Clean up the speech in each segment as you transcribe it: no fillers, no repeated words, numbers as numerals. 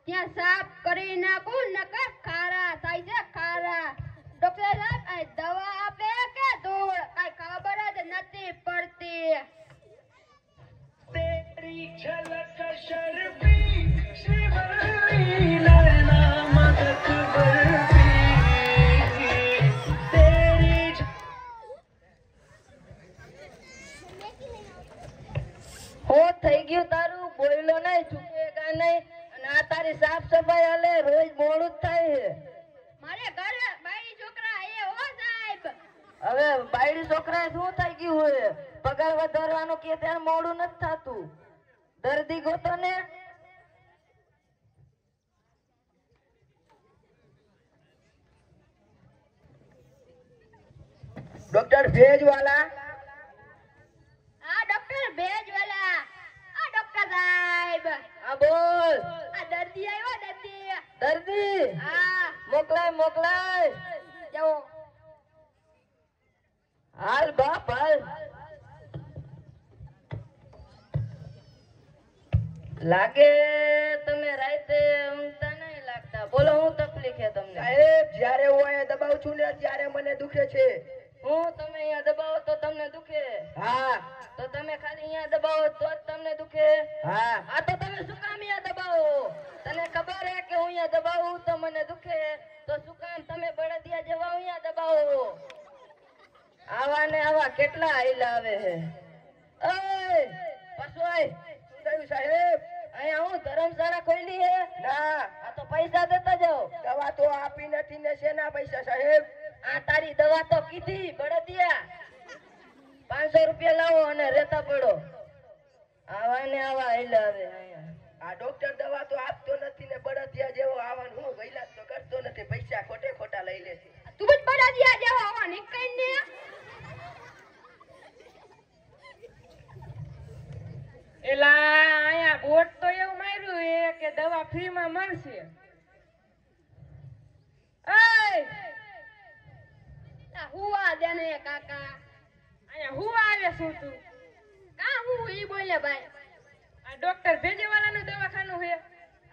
ત્યાં સાફ કરી નાખું નકર ખારા થાય છે ખારા. ડોક્ટર સાહેબ આ દવા આપે કે ધૂળ કઈ ખબર જ નથી પડતી. तेरी झलक शर्फी श्रीवल्ली नैना मदद बर्फी तेरी हो થઈ ગયું તારું બોયલો નહીં ચૂકેગા નહીં અને આ તારી સાફ સફાઈ હાલે રોજ મોડું જ થાય છે. મારે ઘરે બાઈ છોકરા એ હો સાહેબ. હવે બાયડી છોકરા શું થઈ ગયું હોય પગાર વધારવાનું કે ત્યારે મોડું નથી થતું. દર્દી ગોતો ને डॉक्टर भेज वाला આ ડોક્ટર ભેજવાલા. આ ડોક્ટર સાહેબ હા બોલ. આ દર્દી આવ્યો દર્દી. દર્દી હા મોકલાય મોકલાય. જાઓ. હાલ બાપ હાલ. લાગે તમે રાતે ઊંઘતા નહીં લાગતા. બોલો હું તકલીફ છે તમને? साहेब જ્યારે હું અહીંયા દબાવું છું ને ત્યારે મને દુખે છે. હું તમે અહીંયા દબાવો તો તમને દુખે? હા તો તમે ખાલી અહીંયા દબાવો તો જ તમને દુખે? હા આ તો તમે શું કામ અહીંયા દબાવો? તને ખબર હે કે હું અહીંયા દબાવું તો મને દુખે, તો શું કામ તમે બળદિયા જેવા અહીંયા દબાવો? આવા ને આવા કેટલા આયલા આવે હે. ઓય પાછો આય. શું થયું સાહેબ? અહીંયા હું ધર્મશાળા ખોલી હે? ના આ તો પૈસા દેતા જાઓ. દવા તો આપી નથી ને શેના પૈસા સાહેબ? આ તારી દવા તો કીધી બળદિયા. 500 રૂપિયા લાવો અને રહેતા પડો. આવા ને આવા આયલા આવે અહીંયા. આ ડોક્ટર દવા તો આપતો નથી ને બળદિયા જેવો આવવાનું હું ઈલાજ તો કરતો નથી, પૈસા ખોટે ખોટા લઈ લે છે. તું જ બડા દિયા જેવો આવા નીકળીને. એલા અહીંયા બોટ તો એવું માર્યું હે કે દવા ફ્રી માં મળશે. હુવા દે ને કાકા. અહીંયા હું આવે છું તું? કા હું ઈ બોલે ભાઈ. આ ડોક્ટર ભેજેવાલાનું દવાખાનું છે.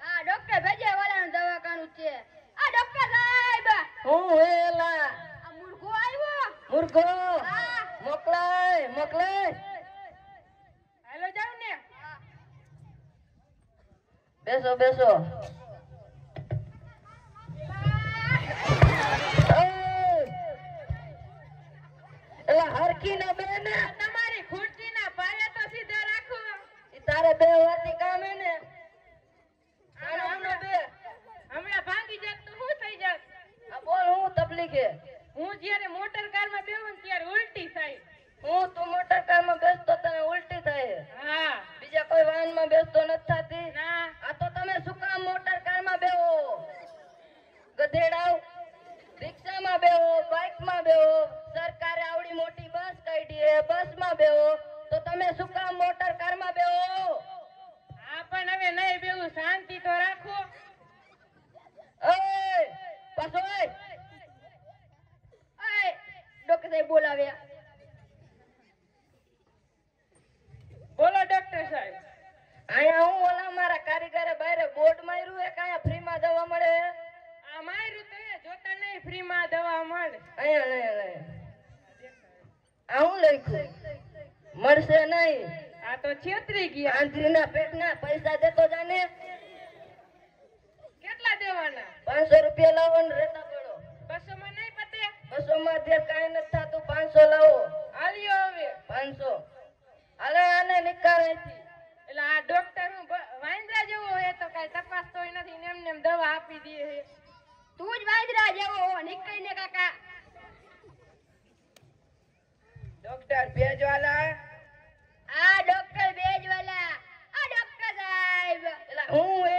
આ ડોક્ટર ભેજેવાલાનું દવાખાનું છે. આ ડોક્ટર સાહેબ હું હેલા આ મૂર્ખો આવ્યો. મૂર્ખો હા મોકલાય મોકલાય. હાલો જાવ ને. બેસો બેસો. એલા હરખી ના બે ને તમારી ખુરશીના પાયા તો સીધા રાખો. ઈ તારે બે વાતી કામ હે ને. આનો આનો બે. હમણાં ભાંગી જાત તો શું થઈ જાત? આ બોલ હું તકલીફ હે? હું જ્યારે મોટર કારમાં બેહું ને ત્યારે ઉલટી થાય. હું તું મોટર કારમાં બેસતો તને ઉલટી થાય હે? હા બીજા કોઈ વાહનમાં બેસતો નથી થતી? ના આ તો તમે શું કામ મોટર કારમાં બેહો? ગધેડાવ. રિક્ષામાં બેહો, બાઇકમાં બેહો. સરકારે આવડી મોટી બસ કાઢી હે, બસમાં બેહો. તો તમે શું કામ મોટર કારમાં બેહો? હા પણ હવે નહીં બેવું, શાંતિ તો રાખો. ઓય પાછો ઓય. ઓય ડોક્ટર સાહેબ બોલાવ્યા. બોલો ડોક્ટર સાહેબ. અહીંયા હું ઓલા મારા કારીગરે બહાર બોર્ડ માર્યું હે કે અહીંયા ફ્રીમાં દવા મળે? આ માર્યું તો એ જોતા નહીં ફ્રી માં દવા મળે. અહીંયા નહીં. આ હું લખ્યું? મળશે નહીં. આ તો છેતરી ગયા. આંધળીના પેટના પૈસા દેતો જાને. કેટલા દેવાના? 500 રૂપિયા લાવો ને રહેતા પડો. 200 માં નહીં પતે? 200 માં જે કાંઈ નથી થતું, 500 લાવો. આલ્યો હવે. 500 હાલે આને નિકાલ અહીંથી. એટલે આ ડોક્ટર હું વાંદરા જેવો હોય તો કઈ તપાસતોય નથી ને એમને એમ દવા આપી દે છે. તું જ વાંદરા જેવો હો નીકળીને કાકા. ડોક્ટર ભેજ વાલા આ ડોક્ટર ભેજવાલા. આ ડોક્ટર સાહેબ એલા હું એ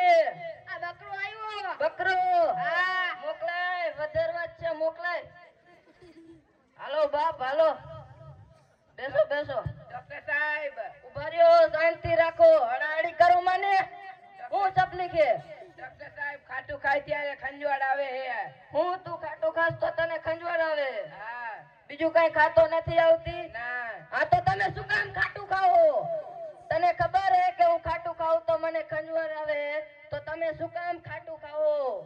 આ બકરો આવ્યો. બકરો. હા મોકલાય વધારવા જ છે મોકલાય. હાલો બાપ હાલો. બેસો બેસો. ડોક્ટર સાહેબ ઉભા રહ્યો, શાંતિ રાખો. હડાહડી કરો મને. હું તકલીફ હે? ડોક્ટર સાહેબ ખાટું ખાય ત્યારે ખંજવાળ આવે હે. હું તું ખાટો ખાસ તો તને ખંજવાળ આવે? હા બીજું કઈ ખાતો નથી આવતી? ના હા તો તમે શું કામ ખાટું ખાઓ? તને ખબર હે કે હું ખાટું ખાઉં તો મને ખંજવાળ આવે? તો તમે શું કામ ખાટું ખાઓ?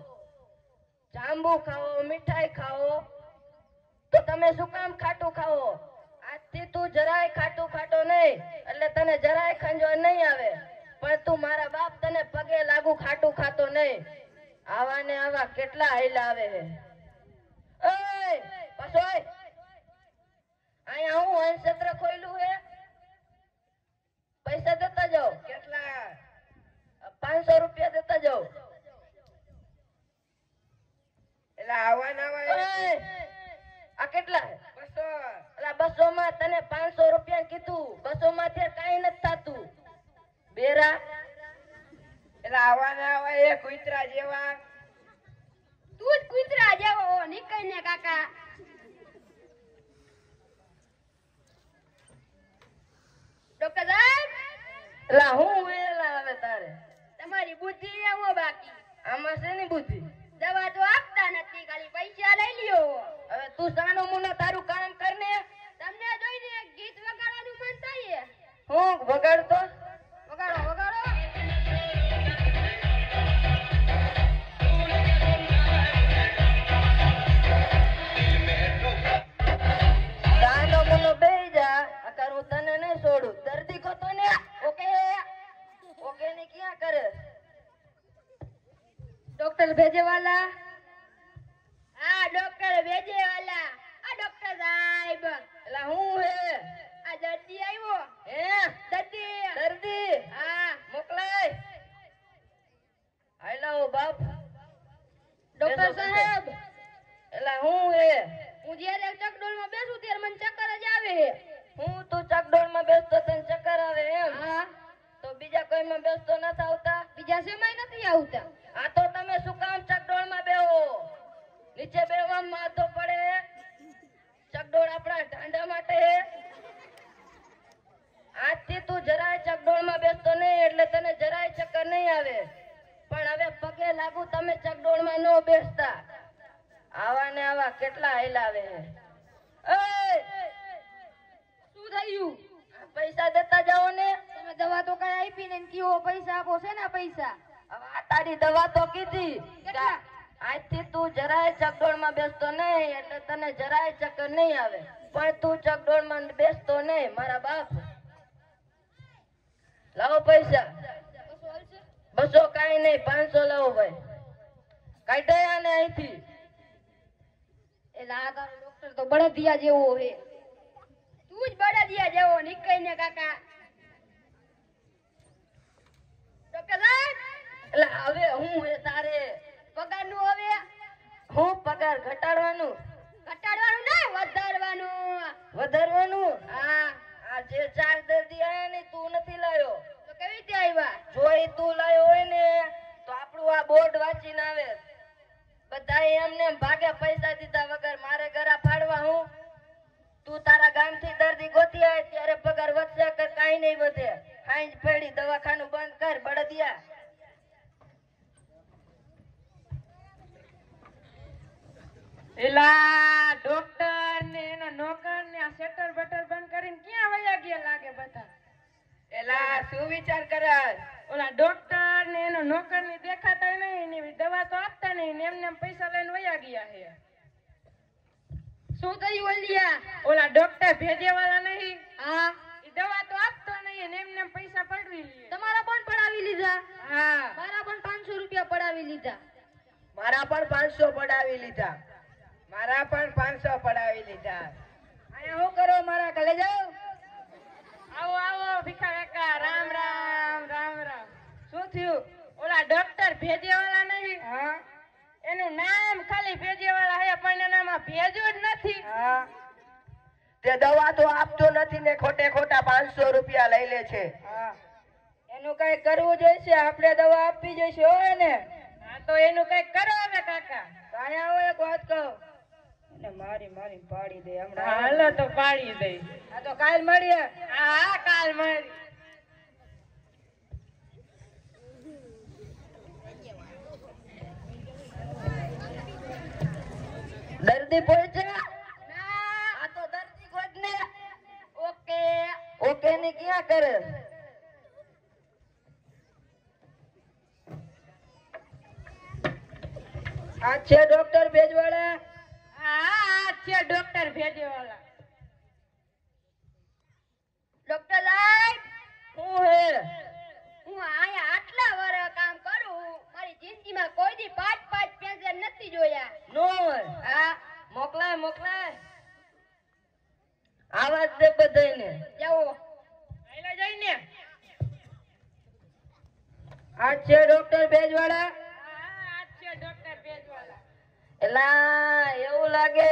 જાંબુ ખાઓ, મીઠાઈ ખાઓ, તો તમે શું કામ ખાટું ખાઓ? આજથી તું જરાય ખાટું ખાટો નહીં, એટલે તને જરાય ખંજવાળ નહીં આવે. પણ તું મારા બાપ તને પગે લાગુ ખાટું ખાતો નહીં. આવા ને આવા કેટલા હૈલા આવે છે. ઓય પસોય, અહીંયા હું અનક્ષેત્ર ખોલ્યું હે, પૈસા દેતા જાઓ. કેટલા? 500 રૂપિયા દેતા જાઓ. એટલે આવા નવા ઓય, આ કેટલા હે? 200. અલા 200 માં તને 500 રૂપિયા કીધું. 200 માંથી કાઈ નથી થાતું. બેરા એટલે આવા નવા એ કૂતરા જેવા. તું જ કૂતરા જેવો હો, નીકળ ને કાકા. ડોક્ટર સાહેબ, એલા હું વેલા આવે તારે? તમારી બુદ્ધિ આવો બાકી. આમાં શેની બુદ્ધિ? દવા તો આપતા નથી, ખાલી પૈસા લઈ લ્યો. હવે તું સાનો મુનો તારું કામ કર ને. તમને જોઈને એક ગીત વગાડવાનું મન થાય. હું વગાડતો? વગાડો વગાડો. સાનો મુનો બેહી જા, અકર હું તને નહીં છોડું. દર્દી કો તો ને ઓકે ઓકે ની ક્યાં કરે? ડોક્ટર ભેજેવાલા. હા, ડોક્ટર ભેજેવાલા. આ ડોક્ટર સાહેબ. એલા હું હે? આ દર્દી આવ્યો. હે દર્દી. દર્દી? હા. મોકલાય. હાલો બાપ. ડોક્ટર સાહેબ, એલા હું હે? હું જ્યારે ચકડોળમાં બેસું ત્યારે મને ચક્કર જ આવે. હું તું ચકડોળમાં બેસતો તને ચક્કર આવે એમ? હા. તો બીજા કોઈમાં બેસતો નથી આવતા? બીજા સમય નથી આવતા. આ તો તમે શું કામ ચકડોળમાં બેહો? નીચે બેહવામાં માથો પડે. ચકડોળ આપણા ઢાંઢા માટે હે. આજથી તું જરાય ચકડોળમાં બેસતો નહીં, એટલે તને જરાય ચક્કર નહીં આવે. પણ હવે પગે લાગુ, તમે ચકડોળમાં ન બેસતા. આવા ને આવા કેટલા હેલાવે હે. શું થયું? પૈસા દેતા જાઓ ને. તમે દવા તો કઈ આપી ને કયો પૈસા આપો છે ને પૈસા. હવે આ તારી દવા તો કીધી. કેટલા? આજથી તું જરાય ચકડોળમાં બેસતો નહીં, એટલે તને જરાય ચક્કર નહીં આવે. પણ તું ચકડોળમાં બેસતો નહીં, મારા બાપ. લાવો પૈસા. 200 કાઈ નહીં, 500 લાવો ભાઈ. કાઢ્યા આને અહીંથી. એટલે આ તારો ડોક્ટર તો બળદિયા જેવો હે. તું જ બળદિયા જેવો, નીકળ ને કાકા. ડોક્ટર સાહેબ, એટલે હવે હું હે તારે? પગારનું હવે હું પગાર ઘટાડવાનું? ઘટાડવાનું નહીં, વધારવાનું. વધારવાનું? હા. આ જે 4 દર્દી આયા ને તું નથી લાયો. તો કેવી રીતે આવ્યા? જો એ તું લાયો હોય ને તો આપણું આ બોર્ડ વાંચીને આવે. બધાએ એમને એમ ભાગે પૈસા દીધા વગર. મારે ગરા ફાડવા હું? તું તારા ગામથી દર્દી ગોતી આવે ત્યારે પગાર વધશે કે કાઈ નહીં વધે. હાંજ પડી દવાખાનું બંધ કર બળદિયા. એલા ડોક્ટર ને એના નોકર ને આ શટર બટર બંધ કરીને ક્યાં વયા ગયા લાગે બધા. એલા શું વિચાર કરસ? ઓલા ડોક્ટર ને એનો નોકર ને દેખાતા નહીં ને દવા તો આપતા નહીં ને એમને એમ પૈસા લઈને વયા ગયા છે. શું થયું ઓલિયા? ઓલા ડોક્ટર ભેજેવાળા નહીં, હા. ઈ દવા તો આપતો નહીં ને એમને એમ પૈસા પડવી લે. તમારા પણ પડાવી લીધા? હા. મારા પણ 500 રૂપિયા પડાવી લીધા. મારા પણ 500 પડાવી લીધા. મારા પણ 500 પડાવી લીધા. અહીંયા શું કરો મારા ઘરે જાઓ? આવો આવો ભીખા કાકા, રામ રામ રામ રામ. શું થયું? ઓલા ડોક્ટર ભેજેવાળા નહીં, હા એનું નામ ખાલી ભેજેવાળા હે પણ એનામાં ભેજો જ નથી. હા તે દવા તો આપતો નથી ને ખોટે ખોટા 500 રૂપિયા લઈ લે છે. હા એનું કઈ કરવું જોઈશે. આપણે દવા આપવી જોઈશે હોય ને. હા તો એનું કઈક કરો હવે કાકા. અહીંયા આવો એક વાત કહું. અને મારી મારી પાડી દે હમણાં. હાલો તો પાડી દઈ. આ તો કાલ મળીએ. હા કાલ મળી. દર્દી પહોંચ્યા? ના. આ તો દર્દી ગોતને. ઓકે. ઓકે ની ક્યાં કરે? આ છે ડોક્ટર ભેજવાળા? હા આ છે ડોક્ટર ભેજવાળા. ડોક્ટર સાહેબ, શું હે? હું અહીંયા આટલા વર્ષ કામ કરું, મારી જિંદગીમાં કોઈ દી 5 પેશન્ટ નથી જોયા. નો હોય. હા, મોકલાય મોકલાય. આવાજ દે બધાયને. જાઓ. આયલા જઈને. આ છે ડોક્ટર ભેજવાળા? હા આ છે ડોક્ટર ભેજવાળા. એલા એવું લાગે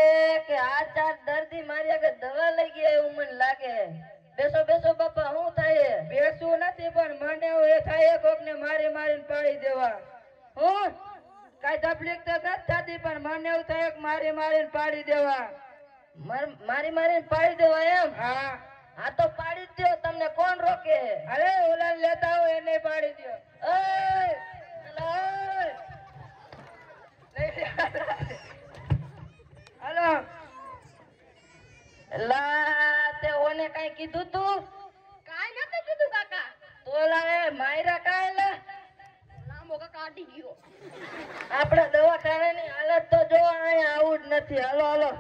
કે આ 4 દર્દી મારી આગળ દવા લઈ ગયા એવું મને લાગે. બેસો બેસો બાપા, શું થાય? બેસવું નથી પણ મને એવું એ થાય કોકને મારી મારીને પાડી દેવા. હું કાઈ તકલીફ તો નથી થતી પણ મને એવું થાય કે મારી મારીને પાડી દેવા. મારી મારીને પાડી દેવા એમ? હા હા તો પાડી જ દો, તમને કોણ રોકે? અરે ઓલા લેતા હો એને પાડી દો. હાલો લા તે ઓને કઈ કીધું તું? કાંઈ નતું કીધું કાકા. તો લાવે માયરા કાય લે. લાંબો કાકા આડી ગયો. આપણા દવાખાનાની હાલત તો જો અહીંયા આવું જ નથી. હાલો હાલો.